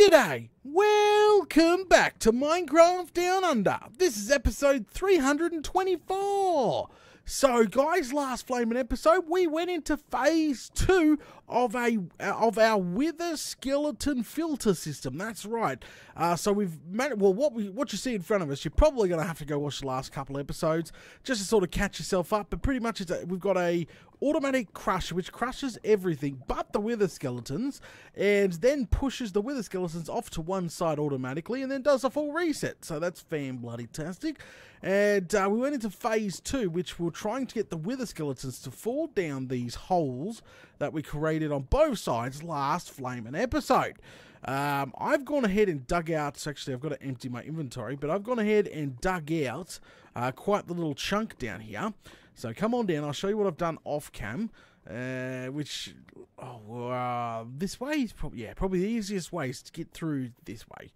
G'day! Welcome back to Minecraft Down Under. This is episode 324. So, guys, last flaming episode, we went into phase 2 of our wither skeleton filter system. That's right. So we've what you see in front of us, you're probably going to have to go watch the last couple episodes just to sort of catch yourself up. But pretty much, we've got a automatic crusher which crushes everything but the wither skeletons, and then pushes the wither skeletons off to one side automatically, and then does a full reset. So that's fan-bloody-tastic. And we went into phase 2, which we're trying to get the wither skeletons to fall down these holes that we created on both sides last flaming episode. I've gone ahead and dug out, actually I've got to empty my inventory, but I've gone ahead and dug out quite the little chunk down here. So come on down, I'll show you what I've done off cam, this way is probably the easiest way is to get through this way.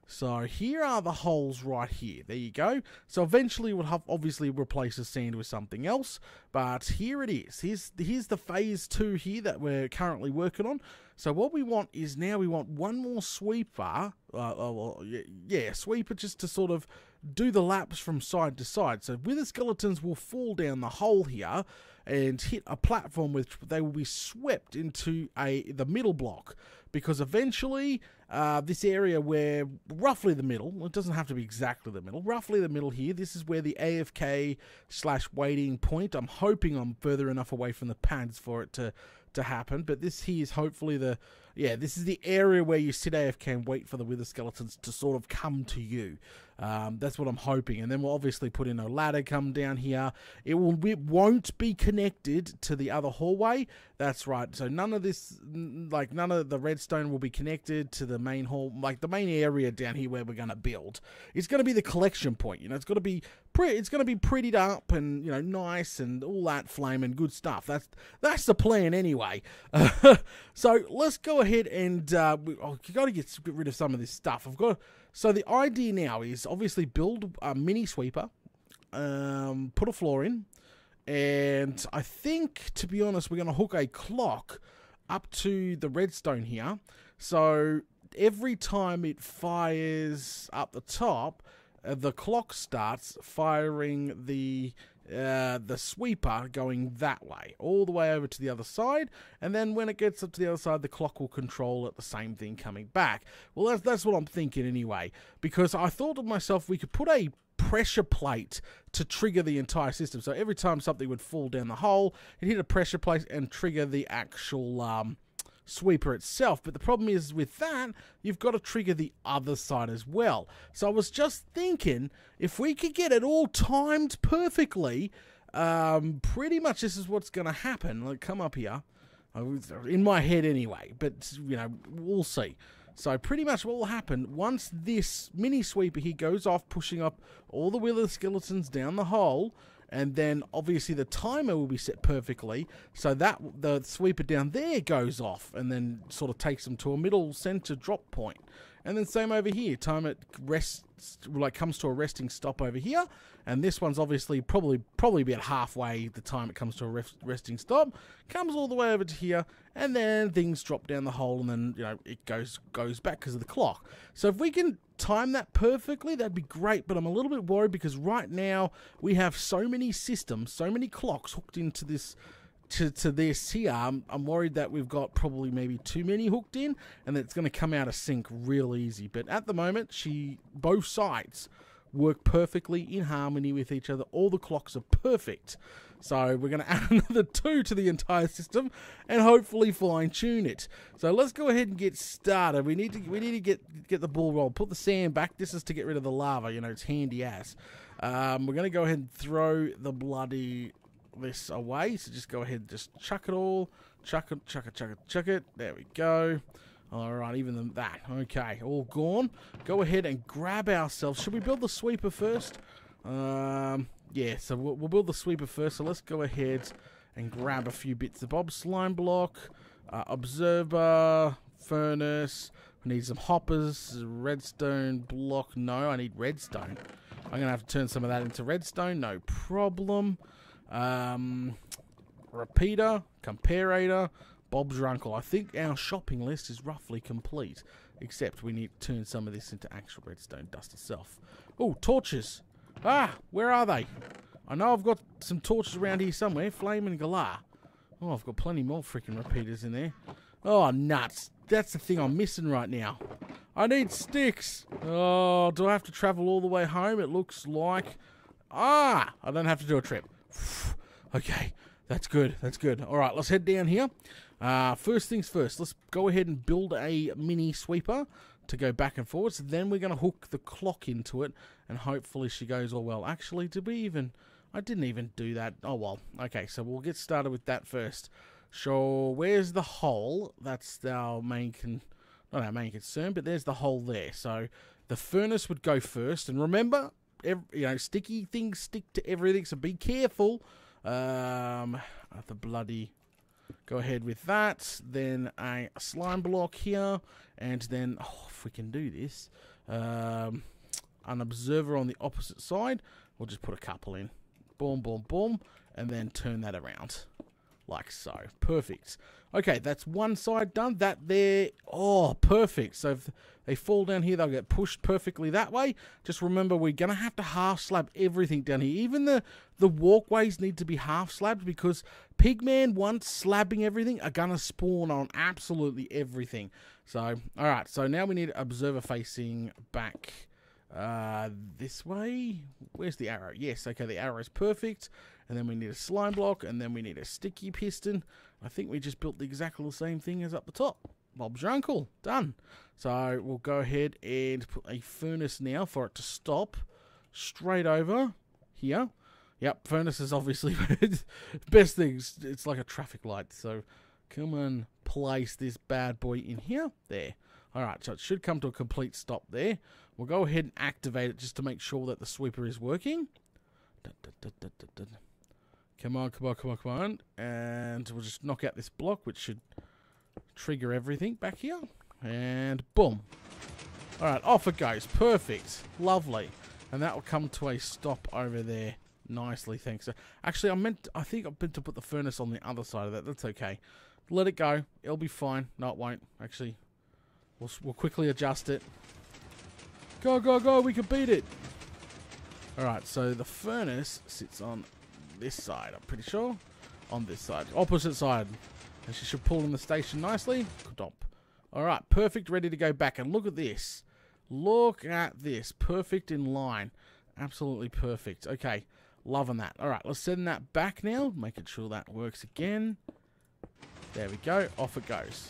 So here are the holes right here. There you go. So eventually we'll have obviously replace the sand with something else. But here it is. Here's the phase 2 here that we're currently working on. So what we want is now we want one more sweeper. Sweeper just to sort of do the laps from side to side. So wither skeletons will fall down the hole here and hit a platform which they will be swept into the middle block, because eventually this area where roughly the middle, it doesn't have to be exactly the middle, roughly the middle here, this is where the AFK/waiting point, I'm hoping I'm further enough away from the pads for it to happen, but this here is hopefully this is the area where you sit AFK and wait for the wither skeletons to sort of come to you. That's what I'm hoping. And then we'll obviously put in a ladder, come down here. It won't be connected to the other hallway. That's right. So none of the redstone will be connected to the main hall, like the main area down here where we're going to build. It's going to be the collection point. You know, it's going to be prettied up and, you know, nice and all that flame and good stuff. That's the plan anyway. So let's go ahead and you got to get rid of some of this stuff. So the idea now is obviously build a mini sweeper, put a floor in, and I think, to be honest, we're going to hook a clock up to the redstone here. So every time it fires up the top, the clock starts firing the sweeper going that way, all the way over to the other side, and then when it gets up to the other side, the clock will control it, the same thing coming back. Well, that's what I'm thinking anyway, because I thought to myself we could put a pressure plate to trigger the entire system. So every time something would fall down the hole, it hit a pressure plate and trigger the actual sweeper itself. But the problem is with that, you've got to trigger the other side as well. So I was just thinking, if we could get it all timed perfectly, pretty much this is what's going to happen. Like, come up here, in my head anyway, but you know, we'll see. So pretty much what will happen once this mini sweeper here goes off, pushing up all the wither skeletons down the hole, and then obviously the timer will be set perfectly so that the sweeper down there goes off and then sort of takes them to a middle center drop point. And then same over here, time it rests, like comes to a resting stop over here, and this one's obviously probably about halfway the time it comes to a resting stop, comes all the way over to here, and then things drop down the hole, and then, you know, it goes back because of the clock. So if we can time that perfectly, that'd be great, but I'm a little bit worried because right now we have so many systems, so many clocks hooked into this to this here. I'm worried that we've got probably maybe too many hooked in and that it's going to come out of sync real easy. But at the moment, both sides work perfectly in harmony with each other. All the clocks are perfect. So we're going to add another 2 to the entire system and hopefully fine tune it. So let's go ahead and get started. We need to get the ball rolling. Put the sand back. This is to get rid of the lava. You know, it's handy as. We're going to go ahead and throw the bloody this away, so just go ahead and just chuck it all, chuck it, there we go. Alright, even that, okay, all gone. Go ahead and grab ourselves, should we build the sweeper first? Yeah, so we'll build the sweeper first, so let's go ahead and grab a few bits of bobs. Slime block, observer, furnace, we need some hoppers, redstone block, no, I need redstone. I'm going to have to turn some of that into redstone, no problem. Repeater, comparator, Bob's your uncle. I think our shopping list is roughly complete. Except we need to turn some of this into actual redstone dust itself. Oh, torches. Ah, where are they? I know I've got some torches around here somewhere. Flame and galah. Oh, I've got plenty more freaking repeaters in there. Oh, nuts. That's the thing I'm missing right now. I need sticks. Oh, do I have to travel all the way home? It looks like... Ah, I don't have to do a trip. Okay, that's good. That's good. All right, let's head down here. First things first, let's go ahead and build a mini sweeper to go back and forwards. Then we're going to hook the clock into it, and hopefully she goes all well. Actually, did we even... I didn't even do that. Oh, well. Okay, so we'll get started with that first. So, where's the hole? That's our main... not our main concern, but there's the hole there. So, the furnace would go first. And remember, sticky things stick to everything, so be careful. The bloody... Go ahead with that. Then a slime block here. And then, if we can do this, an observer on the opposite side. We'll just put a couple in. Boom, boom, boom. And then turn that around. Like so. Perfect. Okay, that's one side done. That there. Oh, perfect. So if they fall down here, they'll get pushed perfectly that way. Just remember, we're going to have to half slab everything down here. Even the walkways need to be half slabbed because Pigman, once slabbing everything, are going to spawn on absolutely everything. So, alright. So now we need observer facing back this way. Where's the arrow? Yes, okay, the arrow is perfect. And then we need a slime block, and then we need a sticky piston. I think we just built exactly the same thing as up the top. Bob's your uncle. Done. So we'll go ahead and put a furnace now for it to stop straight over here. Yep, furnace is obviously best things. It's like a traffic light. So come and place this bad boy in here. There. Alright, so it should come to a complete stop there. We'll go ahead and activate it just to make sure that the sweeper is working. Come on, come on, come on, come on. And we'll just knock out this block, which should trigger everything back here. And boom. Alright, off it goes. Perfect. Lovely. And that will come to a stop over there nicely, thanks. Actually, I think I meant to put the furnace on the other side of that. That's okay. Let it go. It'll be fine. No, it won't. Actually, we'll quickly adjust it. Go, go, go. We can beat it. Alright, so the furnace sits on this side, I'm pretty sure. On this side. Opposite side. And she should pull in the station nicely. Alright, perfect. Ready to go back. And look at this. Look at this. Perfect in line. Absolutely perfect. Okay, loving that. Alright, let's send that back now. Making sure that works again. There we go. Off it goes.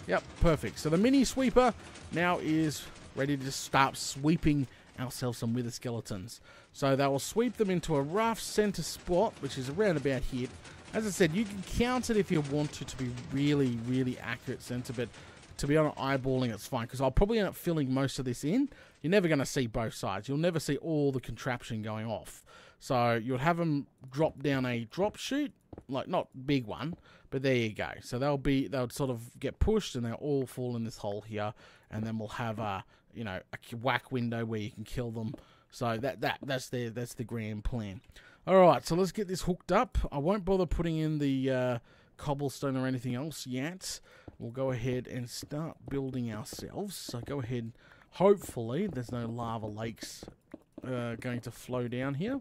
Yep, perfect. So the mini sweeper now is ready to start sweeping ourselves some wither skeletons. So they will sweep them into a rough center spot, which is around about here. As I said, you can count it if you want to be really, really accurate center, but to be honest, eyeballing it's fine, because I'll probably end up filling most of this in. You're never going to see both sides. You'll never see all the contraption going off. So you'll have them drop down a drop chute, like not big one, but there you go. So they'll sort of get pushed and they'll all fall in this hole here, and then we'll have a whack window where you can kill them. So that's the grand plan. All right, so let's get this hooked up. I won't bother putting in the cobblestone or anything else yet. We'll go ahead and start building ourselves. So go ahead. Hopefully, there's no lava lakes going to flow down here.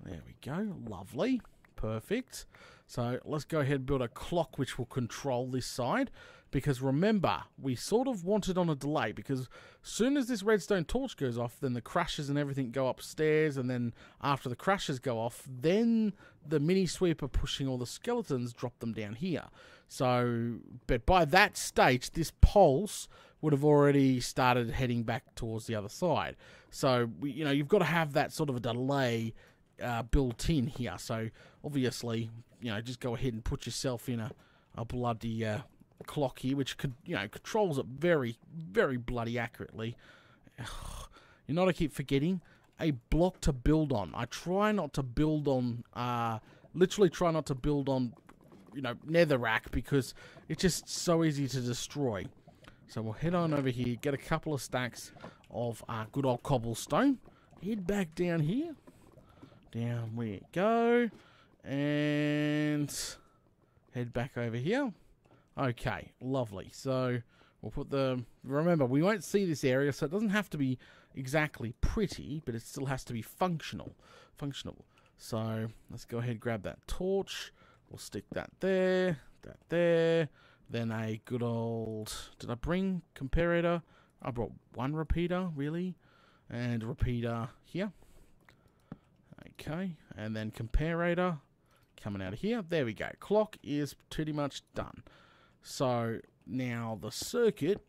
There we go. Lovely. Perfect. So let's go ahead and build a clock which will control this side. Because remember, we sort of want it on a delay. Because as soon as this redstone torch goes off, then the crashes and everything go upstairs. And then after the crashes go off, then the mini sweeper pushing all the skeletons drop them down here. So, but by that stage, this pulse would have already started heading back towards the other side. So, you've got to have that sort of a delay built in here. So, obviously, just go ahead and put yourself in a bloody clock here, which controls it very, very bloody accurately. You know what I keep forgetting? A block to build on. I try not to build on, literally try not to build on, netherrack, because it's just so easy to destroy. So we'll head on over here, get a couple of stacks of good old cobblestone. Head back down here. Down we go. And head back over here. Okay, lovely. So we'll put the... Remember, we won't see this area, so it doesn't have to be exactly pretty, but it still has to be functional. So let's go ahead and grab that torch. We'll stick that there, that there. Then a good old... Did I bring comparator? I brought one repeater, really? And a repeater here. Okay, and then comparator coming out of here. There we go. Clock is pretty much done. So now the circuit,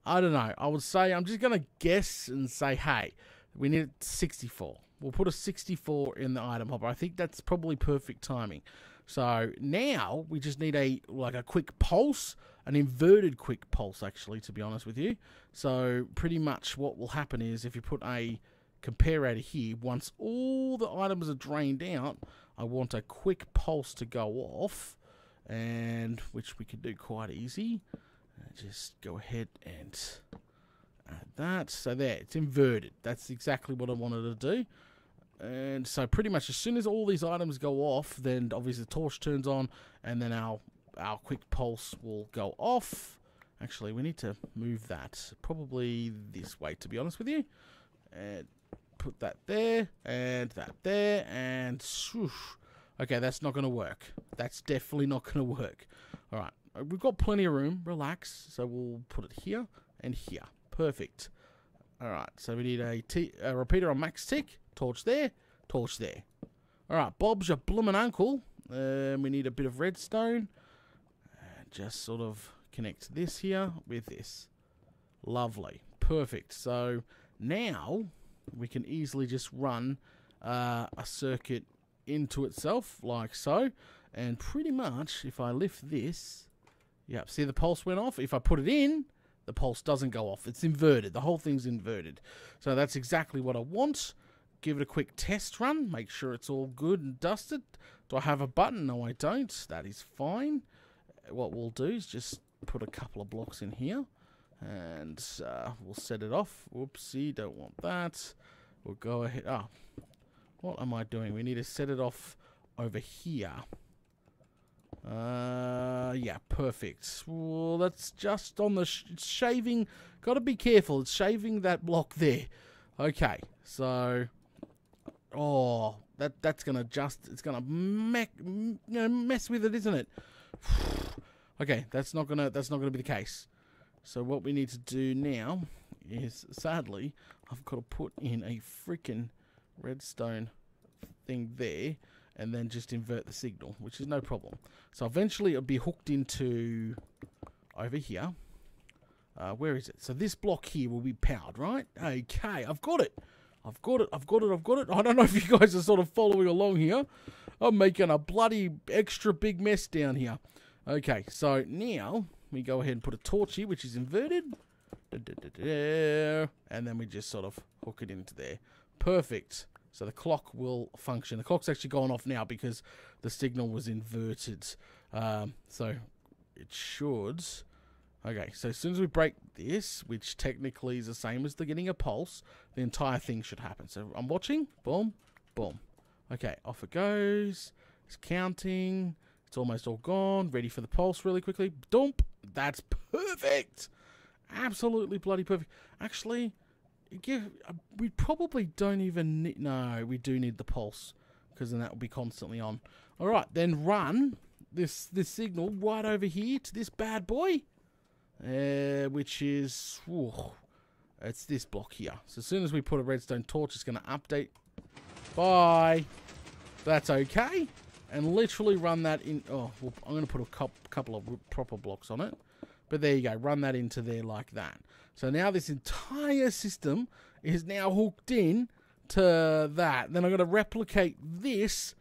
I don't know. I would say, I'm just going to guess and say, hey, we need 64. We'll put a 64 in the item hopper. I think that's probably perfect timing. So now we just need a quick pulse, an inverted quick pulse, actually, to be honest with you. So pretty much what will happen is if you put a comparator here, once all the items are drained out, I want a quick pulse to go off, and which we can do quite easy. Just go ahead and add that. So there, it's inverted. That's exactly what I wanted to do. And so pretty much as soon as all these items go off, then obviously the torch turns on, and then our quick pulse will go off. Actually, we need to move that probably this way, to be honest with you. And put that there, and that there, and swoosh. Okay, that's not going to work. That's definitely not going to work. All right, we've got plenty of room. Relax. So we'll put it here and here. Perfect. All right, so we need a repeater on max tick. Torch there, torch there. All right, Bob's your bloomin' uncle. We need a bit of redstone. Just sort of connect this here with this. Lovely. Perfect. So now we can easily just run a circuit into itself like so. And pretty much if I lift this, yep, see the pulse went off? If I put it in, the pulse doesn't go off. It's inverted. The whole thing's inverted. So that's exactly what I want. Give it a quick test run. Make sure it's all good and dusted. Do I have a button? No, I don't. That is fine. What we'll do is just put a couple of blocks in here. And we'll set it off. Whoopsie, don't want that. We'll go ahead. Oh, what am I doing? We need to set it off over here. Yeah, perfect. Well, that's just on the shaving. Got to be careful. It's shaving that block there. Okay, so... Oh, that's gonna it's gonna mess with it, isn't it? Okay, that's not gonna be the case. So what we need to do now is, sadly, I've got to put in a freaking redstone thing there, and then just invert the signal, which is no problem. So eventually it'll be hooked into over here. Where is it? So this block here will be powered, right? Okay, I've got it. I've got it. I don't know if you guys are sort of following along here. I'm making a bloody extra big mess down here. Okay, so now we go ahead and put a torch here, which is inverted. And then we just sort of hook it into there. Perfect. So the clock will function. The clock's actually gone off now because the signal was inverted. So it should... Okay, so as soon as we break this, which technically is the same as the getting a pulse, the entire thing should happen. So I'm watching. Boom. Boom. Okay, off it goes. It's counting. It's almost all gone. Ready for the pulse really quickly. Dump. That's perfect. Absolutely bloody perfect. Actually, we probably don't even need... No, we do need the pulse, because then that will be constantly on. All right, then run this signal right over here to this bad boy. Which is... it's this block here. So as soon as we put a redstone torch, it's going to update. Bye. That's okay. And literally run that in... Oh, well, I'm going to put a couple of proper blocks on it. But there you go. Run that into there like that. So now this entire system is now hooked in to that. Then I'm going to replicate this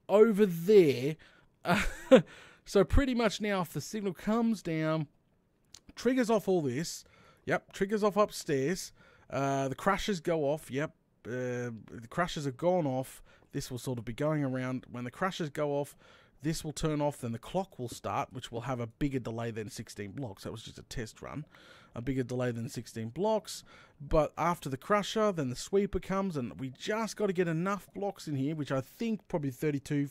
over there. So pretty much now if the signal comes down... Triggers off all this. Yep, triggers off upstairs. The crashes go off. Yep, the crashes have gone off. This will sort of be going around. When the crashes go off, this will turn off, then the clock will start, which will have a bigger delay than 16 blocks. That was just a test run. A bigger delay than 16 blocks. But after the crusher, then the sweeper comes, and we just got to get enough blocks in here, which I think probably 32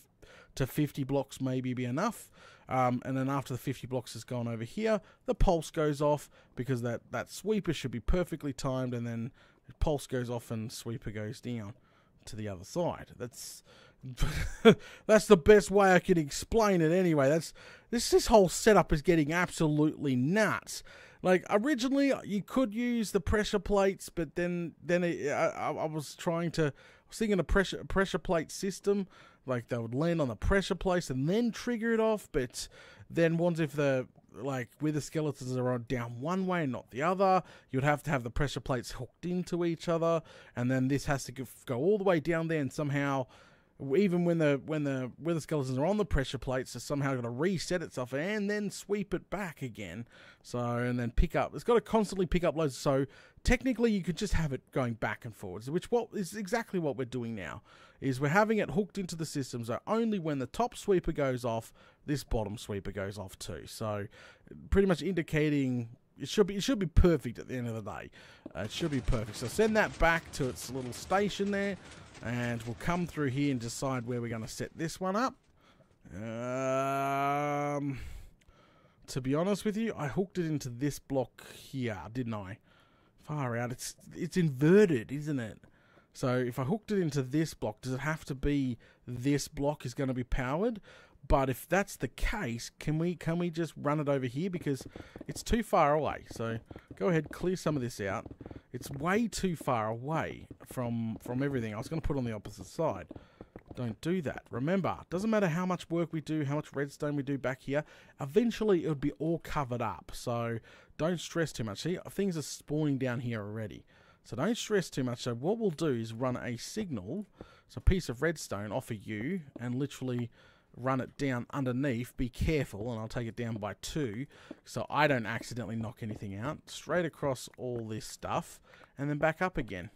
to 50 blocks maybe be enough. And then after the 50 blocks has gone over here, the pulse goes off, because that sweeper should be perfectly timed, and then the pulse goes off and sweeper goes down to the other side. That's that's the best way I can explain it anyway. This whole setup is getting absolutely nuts. Like, originally you could use the pressure plates, but then I was thinking a pressure plate system, like they would land on the pressure place and then trigger it off. But then once if the wither skeletons are down one way and not the other, you'd have to have the pressure plates hooked into each other, and then this has to go all the way down there, and somehow, even when the wither skeletons are on the pressure plates, it's somehow got to reset itself and then sweep it back again. So, and then pick up. It's got to constantly pick up loads. So technically, you could just have it going back and forwards, which is exactly what we're doing now. Is we're having it hooked into the system, so only when the top sweeper goes off, this bottom sweeper goes off too. So, pretty much indicating it should be perfect at the end of the day. It should be perfect. So send that back to its little station there. And we'll come through here and decide where we're going to set this one up. To be honest with you, I hooked it into this block here, didn't I? Far out. It's inverted, isn't it? So if I hooked it into this block, does it have to be this block is going to be powered? But if that's the case, can we just run it over here? Because it's too far away. So go ahead, clear some of this out. It's way too far away from everything. I was going to put it on the opposite side. Don't do that. Remember, it doesn't matter how much work we do, how much redstone we do back here. Eventually, it would be all covered up. So don't stress too much. See, things are spawning down here already. So don't stress too much. So what we'll do is run a signal, so a piece of redstone off of you, and literally run it down underneath. Be careful, and I'll take it down by 2 so I don't accidentally knock anything out. Straight across all this stuff, and then back up again.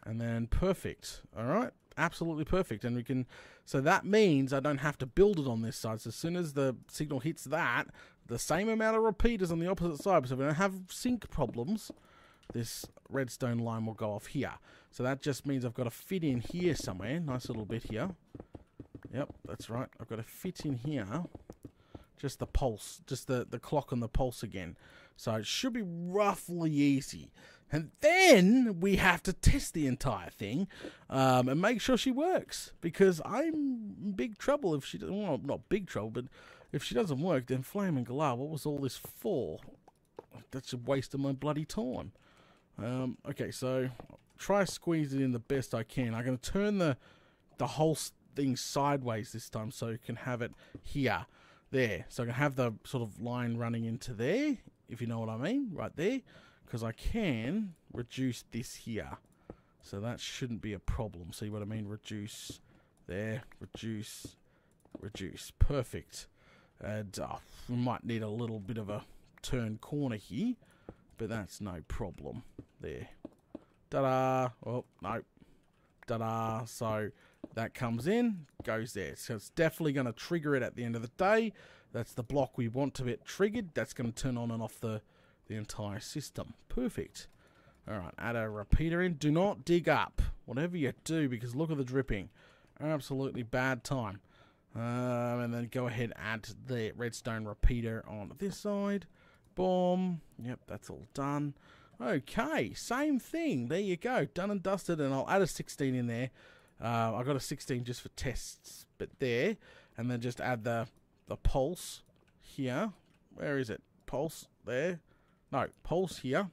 And then perfect. Alright, absolutely perfect. And we can, so that means I don't have to build it on this side. So as soon as the signal hits that, the same amount of repeaters on the opposite side, so we don't have sync problems, this redstone line will go off here. So that just means I've got to fit in here somewhere. Nice little bit here. Yep, that's right. I've got to fit in here. Just the pulse, just the clock on the pulse again. So it should be roughly easy. And then we have to test the entire thing and make sure she works. Because I'm in big trouble if she doesn't, well, not big trouble, but if she doesn't work, then Flame and Galar, what was all this for? That's a waste of my bloody time. Okay, so try squeezing it in the best I can. I'm going to turn the whole thing sideways this time so you can have it here. There. So I can have the sort of line running into there, if you know what I mean, right there. Because I can reduce this here. So that shouldn't be a problem. See what I mean? Reduce there, reduce, reduce. Perfect. And we might need a little bit of a turn corner here, but that's no problem. There. Ta-da! Oh, no. Ta-da! So that comes in, goes there. So it's definitely going to trigger it at the end of the day. That's the block we want to get triggered. That's going to turn on and off the entire system. Perfect. Alright, add a repeater in. Do not dig up, whatever you do, because look at the dripping. Absolutely bad time. And then go ahead and add the redstone repeater on this side. Boom. Yep, that's all done. Okay, same thing. There you go. Done and dusted, and I'll add a 16 in there. I got a 16 just for tests, but there. And then just add the pulse here. Where is it? Pulse there. No, pulse here.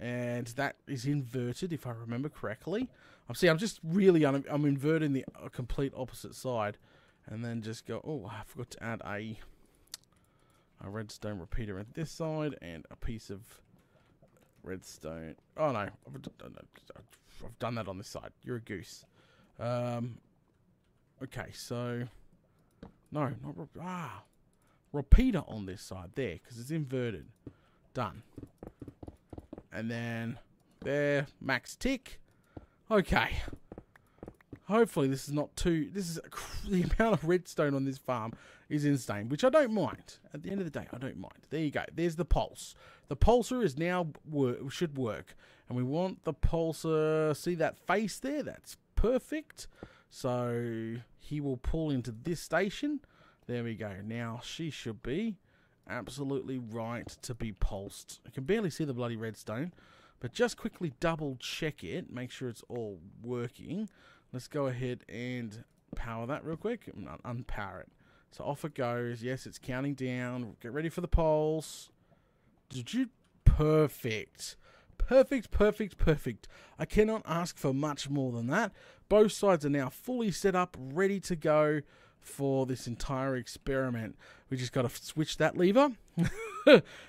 And that is inverted, if I remember correctly. I'm just really, I'm inverting the complete opposite side. And then just go, oh, I forgot to add a redstone repeater on this side and a piece of redstone. Oh, no, I've done that on this side. You're a goose. Okay, so, no, not, repeater on this side there, because it's inverted. Done. And then there, max tick. Okay. Hopefully this is not too... the amount of redstone on this farm is insane, which I don't mind. At the end of the day, I don't mind. There you go. There's the pulse. The pulsar is now should work. And we want the pulsar... See that face there? That's perfect. So he will pull into this station. There we go. Now she should be absolutely right to be pulsed. I can barely see the bloody redstone. But just quickly double check it. Make sure it's all working. Let's go ahead and power that real quick. Unpower it. So off it goes. Yes, it's counting down. Get ready for the pulse. Did you? Perfect. Perfect, perfect, perfect. I cannot ask for much more than that. Both sides are now fully set up, ready to go for this entire experiment. We just got to switch that lever.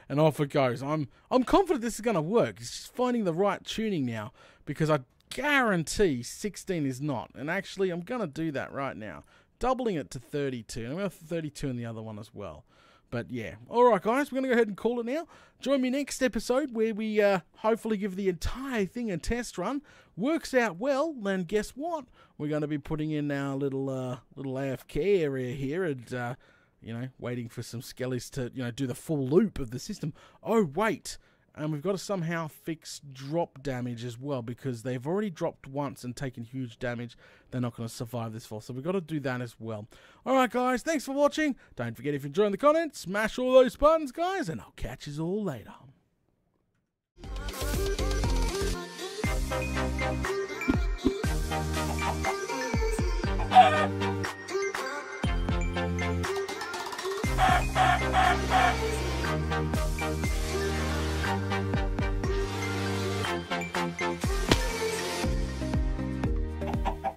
And off it goes. I'm confident this is going to work. It's just finding the right tuning now, because I guarantee 16 is not. And actually, I'm going to do that right now. Doubling it to 32. And I'm going to have 32 in the other one as well. But yeah. Alright guys, we're going to go ahead and call it now. Join me next episode where we hopefully give the entire thing a test run. Works out well, then guess what? We're going to be putting in our little AFK area here and, waiting for some skellies to, do the full loop of the system. Oh, wait. And we've got to somehow fix drop damage as well, because they've already dropped once and taken huge damage. They're not going to survive this fall, so we've got to do that as well. Alright guys, thanks for watching. Don't forget, if you're enjoying the content, smash all those buttons guys, and I'll catch you all later.